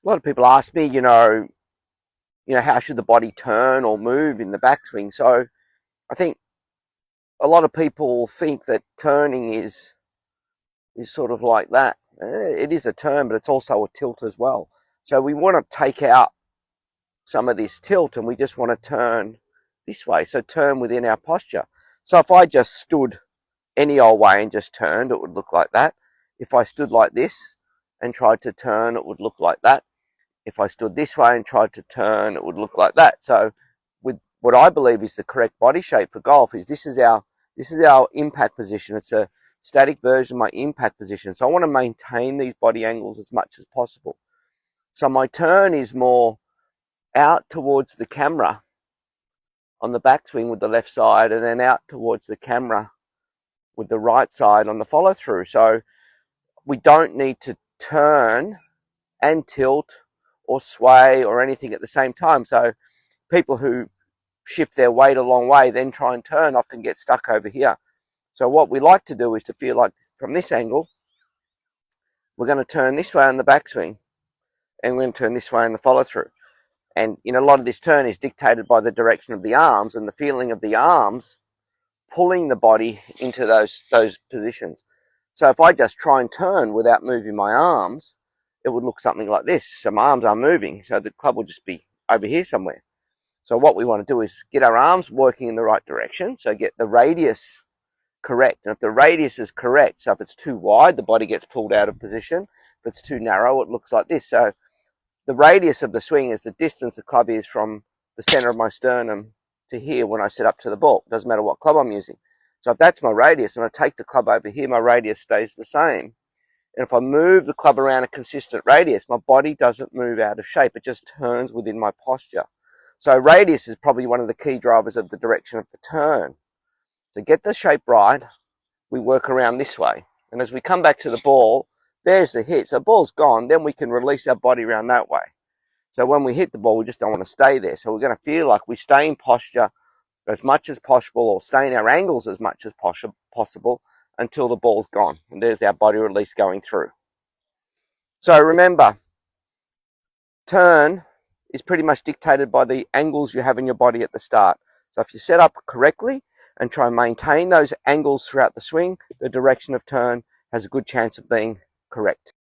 A lot of people ask me, how should the body turn or move in the backswing? So I think a lot of people think that turning is sort of like that. It is a turn, but it's also a tilt as well. So we want to take out some of this tilt and we just want to turn this way. So turn within our posture. So if I just stood any old way and just turned, it would look like that. If I stood like this and tried to turn, it would look like that. If I stood this way and tried to turn, it would look like that. So with what I believe is the correct body shape for golf is this is our impact position. It's a static version of my impact position. So I want to maintain these body angles as much as possible. So my turn is more out towards the camera on the backswing with the left side, and then out towards the camera with the right side on the follow through. So we don't need to turn and tilt or sway or anything at the same time. So people who shift their weight a long way, then try and turn, often get stuck over here. So what we like to do is to feel like from this angle, we're going to turn this way on the backswing, and we're going to turn this way in the follow through. And a lot of this turn is dictated by the direction of the arms and the feeling of the arms pulling the body into those positions. So if I just try and turn without moving my arms, it would look something like this. So my arms are moving, so the club will just be over here somewhere. So what we want to do is get our arms working in the right direction, so get the radius correct. And if the radius is correct, so if it's too wide, the body gets pulled out of position. If it's too narrow, it looks like this. So the radius of the swing is the distance the club is from the center of my sternum to here when I set up to the ball. It doesn't matter what club I'm using. So if that's my radius and I take the club over here, my radius stays the same. And if I move the club around a consistent radius, my body doesn't move out of shape. It just turns within my posture. So radius is probably one of the key drivers of the direction of the turn. To get the shape right, we work around this way. And as we come back to the ball, there's the hit. So the ball's gone, then we can release our body around that way. So when we hit the ball, we just don't want to stay there. So we're going to feel like we stay in posture as much as possible, or stay in our angles as much as possible until the ball's gone. And there's our body release going through. So remember, turn is pretty much dictated by the angles you have in your body at the start. So if you set up correctly and try and maintain those angles throughout the swing, the direction of turn has a good chance of being correct.